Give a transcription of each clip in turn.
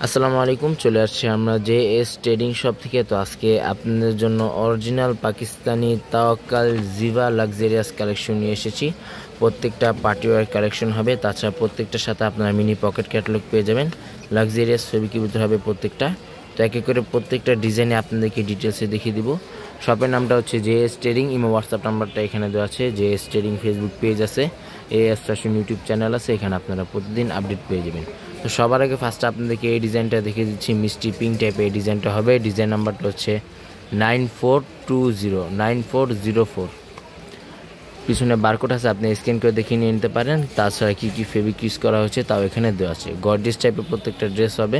আসসালামু আলাইকুম, চলে আসছি আমরা জেএস ট্রেডিং শপ থেকে। তো আজকে আপনাদের জন্য অরিজিনাল পাকিস্তানি তাওয়াক্কাল জিভা লাক্সারিয়াস কালেকশন নিয়ে এসেছি। প্রত্যেকটা পার্টিওয়ার কালেকশন হবে, তাছাড়া প্রত্যেকটার সাথে আপনারা মিনি পকেট ক্যাটালগ পেয়ে যাবেন। লাক্সারিয়াস ফেব্রিকের ভিতরে হবে প্রত্যেকটা। তো এক এক করে প্রত্যেকটা ডিজাইনে আপনাদেরকে ডিটেলসে দেখিয়ে দিব। শপের নামটা হচ্ছে জেএস ট্রেডিং, ইমো হোয়াটসঅ্যাপ নাম্বারটা এখানে দেওয়া আছে। জেএস ট্রেডিং ফেসবুক পেজ আছে, এএস ফ্যাশন ইউটিউব চ্যানেল আছে, এখানে আপনারা প্রতিদিন আপডেট পেয়ে যাবেন। তো সবার আগে ফার্স্টে আপনাদেরকে এই ডিজাইনটা দেখিয়ে দিচ্ছি। মিষ্টি পিঙ্ক টাইপের এই ডিজাইনটা হবে। ডিজাইন নাম্বারটা হচ্ছে 9420 পিছনে বারকোড আছে, আপনি স্ক্যান করে দেখিয়ে নিয়ে নিতে পারেন। তাছাড়া কী কী ফেব্রিক ইউজ করা হয়েছে তাও এখানে দেওয়া আছে। গর্জিয়াস টাইপের প্রত্যেকটা ড্রেস হবে।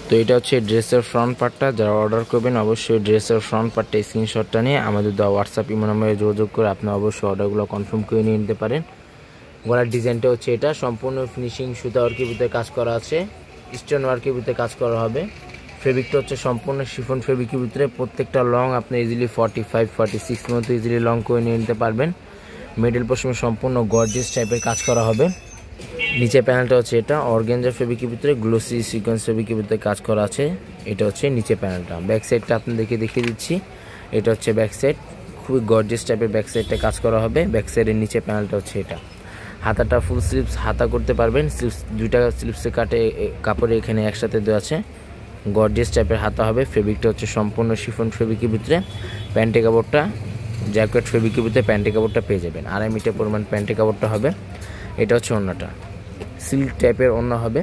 তো এটা হচ্ছে ড্রেসের ফ্রন্ট পার্টটা। যারা অর্ডার করবেন অবশ্যই ড্রেসের ফ্রন্ট পার্টটা স্ক্রিনশটটা নিয়ে আমাদের দেওয়া হোয়াটসঅ্যাপ ইমো নম্বরে যোগাযোগ করে আপনি অবশ্যই অর্ডারগুলো কনফার্ম করে নিয়ে নিতে পারেন। গলার ডিজাইনটা হচ্ছে এটা, সম্পূর্ণ ফিনিশিং সুতা ওয়ার্কের ভিতরে কাজ করা আছে, স্টোন ওয়ার্কের ভিতরে কাজ করা হবে। ফেব্রিকটা হচ্ছে সম্পূর্ণ শিফন ফেব্রিকের ভিতরে। প্রত্যেকটা লং আপনি ইজিলি 45-46 মতো ইজিলি লং করে নিয়ে নিতে পারবেন। মিডল পোর্শনে সম্পূর্ণ গর্জিয়াস টাইপের কাজ করা হবে। নিচে প্যানেলটা হচ্ছে এটা অর্গানজা ফেব্রিকের ভিতরে গ্লোসি সিকোয়েন্স ফেব্রিকের ভিতরে কাজ করা আছে। এটা হচ্ছে নিচে প্যানেলটা। ব্যাক সাইডটা আপনাদেরকে দেখিয়ে দিচ্ছি। এটা হচ্ছে ব্যাক সাইড, খুবই গর্জিয়াস টাইপের ব্যাক সাইডটা কাজ করা হবে। ব্যাক সাইডের নিচে প্যানেলটা হচ্ছে এটা। হাতাটা ফুল স্লিভস হাতা করতে পারবেন। স্লিভস দুইটা স্লিভসে কাটে কাপড়ে এখানে একসাথে দেওয়া আছে। গর্জিয়াস টাইপের হাতা হবে। ফেব্রিকটা হচ্ছে সম্পূর্ণ শিফন ফেব্রিকের ভিতরে। প্যান্টে কাপড়টা জ্যাকেট ফেব্রিকের ভিতরে প্যান্টে কাপড়টা পেয়ে যাবেন। 2.5 মিটার পরিমাণ প্যান্টে কাপড়টা হবে। এটা হচ্ছে ওড়নাটা, সিল্ক টাইপের ওড়না হবে,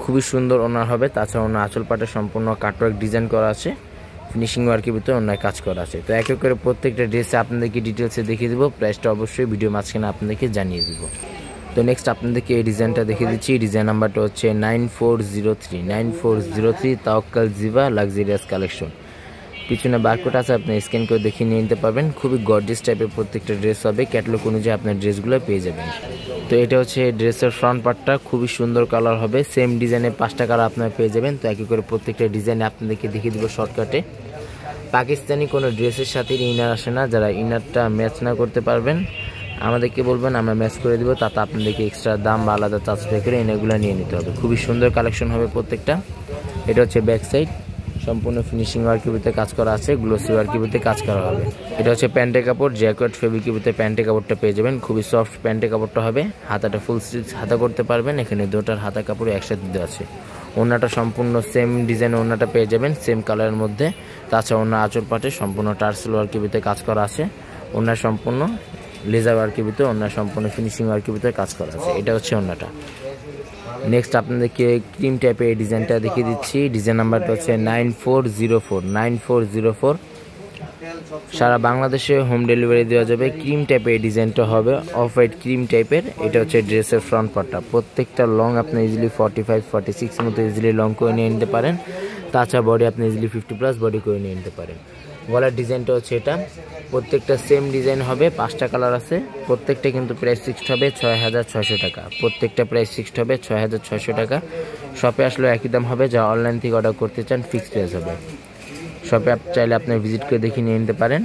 খুবই সুন্দর ওড়না হবে। তাছাড়া ওড়না আঁচল পাটে সম্পূর্ণ কাটওয়ার্ক ডিজাইন করা আছে, ফিনিশিং ওয়ার্কের ভিতরে অন্যায় কাজ করা আছে। তো এক এক করে প্রত্যেকটা ড্রেসে আপনাদেরকে ডিটেলসে দেখিয়ে দেবো। প্রাইসটা অবশ্যই ভিডিও মাঝখানে আপনাদেরকে জানিয়ে দিব। তো নেক্সট আপনাদেরকে এই ডিজাইনটা দেখিয়ে দিচ্ছি। ডিজাইন নাম্বারটা হচ্ছে 9403 তাওয়াক্কাল জিভা লাক্সারিয়াস কালেকশন। পিছনে বারকোড আছে, আপনি স্ক্যান করে দেখিয়ে নিয়ে নিতে পারবেন। খুবই গর্জিয়াস টাইপের প্রত্যেকটা ড্রেস হবে। ক্যাটালগ অনুযায়ী আপনার ড্রেসগুলো পেয়ে যাবেন। তো এটা হচ্ছে ড্রেসের ফ্রন্ট পার্টটা, খুবই সুন্দর কালার হবে। সেম ডিজাইনে 5টা কালার আপনারা পেয়ে যাবেন। তো এক করে প্রত্যেকটা ডিজাইনে আপনাদেরকে দেখিয়ে দিব শর্টকাটে। পাকিস্তানি কোনো ড্রেসের সাথে ইনার আসে না। যারা ইনারটা ম্যাচ না করতে পারবেন আমাদেরকে বলবেন, আমরা ম্যাচ করে দিব। তাতে আপনাদেরকে এক্সট্রা দাম বা আলাদা চার্জ পে করে ইনারগুলো নিয়ে নিতে হবে। খুবই সুন্দর কালেকশন হবে প্রত্যেকটা। এটা হচ্ছে ব্যাক সাইড, সম্পূর্ণ ফিনিশিং ওয়ার্কের ভিতরে কাজ করা আছে, গ্লোসি ওয়ার্কের ভিতরে কাজ করা হবে। এটা হচ্ছে প্যান্টের কাপড়, জ্যাকেট ফেব্রিকের ভিতরে প্যান্টের কাপড়টা পেয়ে যাবেন। খুবই সফট প্যান্টের কাপড়টা হবে। হাতাটা ফুল স্লিভস হাতা করতে পারবেন। এখানে দুটার হাতা কাপড় একসাথে দেওয়া আছে। ওড়নাটা সম্পূর্ণ সেম ডিজাইন ওড়নাটা পেয়ে যাবেন, সেম কালারের মধ্যে। তাছাড়া ওড়না আঁচল পাটে সম্পূর্ণ টার্সেল ওয়ার্কের ভিতরে কাজ করা আছে। ওড়না সম্পূর্ণ লেজার ওয়ার্কের ভিতরে, ওড়না সম্পূর্ণ ফিনিশিং ওয়ার্কের ভিতরে কাজ করা আছে। এটা হচ্ছে ওড়নাটা। নেক্সট আপনাদেরকে ক্রিম টাইপের এই ডিজাইনটা দেখিয়ে দিচ্ছি। ডিজাইন নাম্বারটা হচ্ছে 9404 সারা বাংলাদেশে হোম ডেলিভারি দেওয়া যাবে। ক্রিম টাইপের এই ডিজাইনটা হবে, অফ হোয়াইট ক্রিম টাইপের। এটা হচ্ছে ড্রেসের ফ্রন্ট পার্টটা। প্রত্যেকটা লং আপনি ইজিলি 45-46 মতো ইজিলি লং করে নিয়ে নিতে পারেন। তাছাড়া বডি আপনি ইজিলি 50+ বডি করে নিয়ে নিতে পারেন। গলার ডিজাইনটা হচ্ছে এটা। প্রত্যেকটা সেম ডিজাইন হবে, 5টা কালার আছে। প্রত্যেকটা কিন্তু প্রাইস ফিক্সড হবে 6600 টাকা। প্রত্যেকটা প্রাইস ফিক্সড হবে 6600 টাকা। শপে আসলে একই দাম হবে। যা অনলাইন থেকে অর্ডার করতে চান ফিক্সড প্রাইস হবে। শপে চাইলে আপনি ভিজিট করে দেখে নিয়ে নিতে পারেন।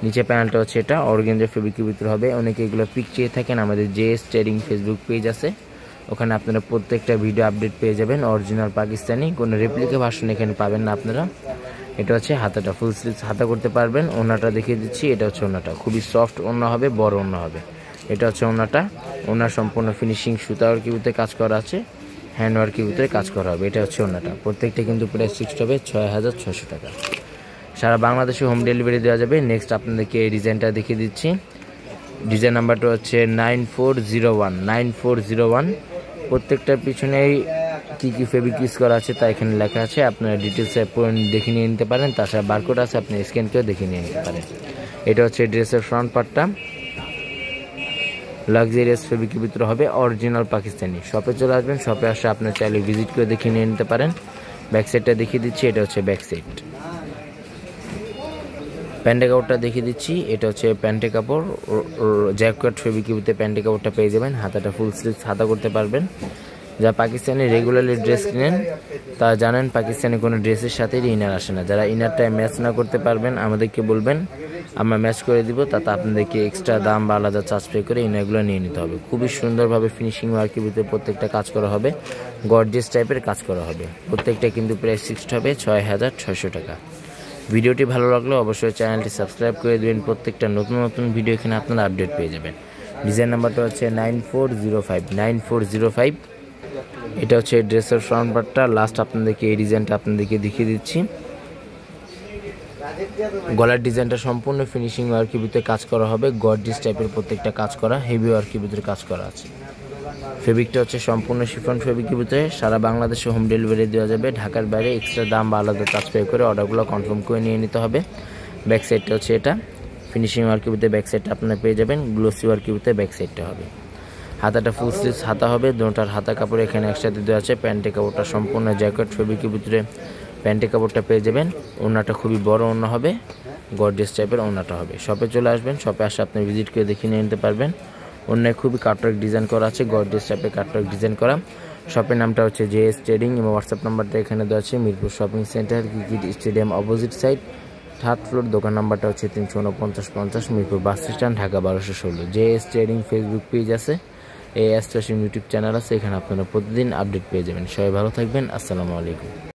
নিচে প্যানেলটা হচ্ছে এটা অর্গানজা ফেব্রিকের ভিতরে হবে। অনেকে এগুলো পিক চেয়ে থাকেন, আমাদের জেএস ট্রেডিং ফেসবুক পেজ আছে, ওখানে আপনারা প্রত্যেকটা ভিডিও আপডেট পেয়ে যাবেন। অরিজিনাল পাকিস্তানি, কোনো রেপ্লিকা ভার্সন এখানে পাবেন না আপনারা। এটা হচ্ছে হাতাটা ফুল স্লিভস হাতা করতে পারবেন। ওড়নাটা দেখিয়ে দিচ্ছি। এটা হচ্ছে ওড়নাটা, খুবই সফট ওড়না হবে, বড় ওড়না হবে। এটা হচ্ছে ওড়নাটা। ওড়না সম্পূর্ণ ফিনিশিং সুতা ওয়ার্কের ভিতরে কাজ করা আছে, হ্যান্ড ওয়ার্কের ভিতরে কাজ করা হবে। এটা হচ্ছে ওড়নাটা। প্রত্যেকটা কিন্তু প্রাইস ফিক্সড হবে 6600 টাকা। সারা বাংলাদেশে হোম ডেলিভারি দেওয়া যাবে। নেক্সট আপনাদেরকে এই ডিজাইনটা দেখিয়ে দিচ্ছি। ডিজাইন নাম্বারটা হচ্ছে 9401 প্রত্যেকটার পিছনেই কী কী ফেব্রিক ইউজ করা আছে তা এখানে লেখা আছে। আপনারা ডিটেলসে দেখে নিয়ে নিতে পারেন। তাছাড়া বারকোড আছে, আপনি স্ক্যান করে দেখে নিয়ে নিতে পারেন। এটা হচ্ছে ড্রেসের ফ্রন্ট পার্টটা, লাক্সারিয়াস ফেব্রিকের ভিতরে হবে, অরিজিনাল পাকিস্তানি। শপে চলে আসবেন, শপে আসে আপনার চাইলে ভিজিট করে দেখে নিয়ে নিতে পারেন। ব্যাক সাইডটা দেখিয়ে দিচ্ছি। এটা হচ্ছে ব্যাক সাইড। প্যান্টে কাপড়টা দেখিয়ে দিচ্ছি। এটা হচ্ছে প্যান্টে কাপড়, জ্যাকেট ফেব্রিকের ভিতরে প্যান্টে কাপড়টা পেয়ে যাবেন। হাতাটা ফুল স্লিভস হাতা করতে পারবেন। যা পাকিস্তানি রেগুলারলি ড্রেস কিনেন তা জানেন পাকিস্তানি কোনো ড্রেসের সাথে ইনার আসে না। যারা ইনারটা ম্যাচ না করতে পারবেন আমাদেরকে বলবেন, আমরা ম্যাচ করে দিব, তাতে আপনাদেরকে এক্সট্রা দাম বা আলাদা চার্জ পে করে ইনারগুলো নিয়ে নিতে হবে। খুবই সুন্দরভাবে ফিনিশিং ওয়ার্কের ভিতরে প্রত্যেকটা কাজ করা হবে, গর্জিয়াস টাইপের কাজ করা হবে। প্রত্যেকটা কিন্তু প্রাইস ফিক্সড হবে 6,600 টাকা। ভিডিওটি ভালো লাগলে অবশ্যই চ্যানেলটি সাবস্ক্রাইব করে দেবেন। প্রত্যেকটা নতুন নতুন ভিডিও এখানে আপনারা আপডেট পেয়ে যাবেন। ডিজাইন নাম্বারটা হচ্ছে 9405। এটা হচ্ছে ড্রেসের ফ্রন্ট পার্টটা। লাস্ট আপনাদেরকে এই ডিজাইনটা আপনাদেরকে দেখিয়ে দিচ্ছি। গলার ডিজাইনটা সম্পূর্ণ ফিনিশিং ওয়ার্কের ভিতরে কাজ করা হবে, গর্জিয়াস টাইপের প্রত্যেকটা কাজ করা, হেভি ওয়ার্কের ভিতরে কাজ করা আছে। ফেব্রিকটা হচ্ছে সম্পূর্ণ শিফন ফেব্রিকের ভিতরে। সারা বাংলাদেশে হোম ডেলিভারি দেওয়া যাবে। ঢাকার বাইরে এক্সট্রা দাম বা আলাদা চার্জ পে করে অর্ডারগুলো কনফার্ম করে নিয়ে নিতে হবে। ব্যাক সাইডটা হচ্ছে এটা, ফিনিশিং ওয়ার্কের ভিতরে ব্যাক সাইডটা আপনারা পেয়ে যাবেন। গ্লোসি ওয়ার্কের ভিতরে ব্যাক সাইডটা হবে। হাতাটা ফুল স্লিভস হাতা হবে, দুটোটার হাতা কাপড় এখানে একসাথে দেওয়া আছে। প্যান্টের কাপড়টা সম্পূর্ণ জ্যাকেট ফেব্রিকের ভিতরে প্যান্টের কাপড়টা পেয়ে যাবেন। ওড়নাটা খুবই বড় ওড়না হবে, গর্জিয়াস টাইপের ওড়নাটা হবে। শপে চলে আসবেন, শপে আসে আপনি ভিজিট করে দেখে নিয়ে নিতে পারবেন। ওড়নায় খুবই কাটওয়ার্ক ডিজাইন করা আছে, গর্জিয়াস টাইপের কাটওয়ার্ক ডিজাইন করা। শপের নামটা হচ্ছে JS ট্রেডিং এবং হোয়াটসঅ্যাপ নাম্বারটা এখানে দেওয়া আছে। Mirpur shopping centre, cricket stadium opposite side, 3rd floor. দোকান নাম্বারটা হচ্ছে 34950, Mirpur bus stand, Dhaka 1216। JS trading Facebook page আছে, AS ইউটিউব চ্যানেল আছে, এখানে আপনারা প্রতিদিন আপডেট পেয়ে যাবেন। সবাই ভালো থাকবেন, আসসালামু আলাইকুম।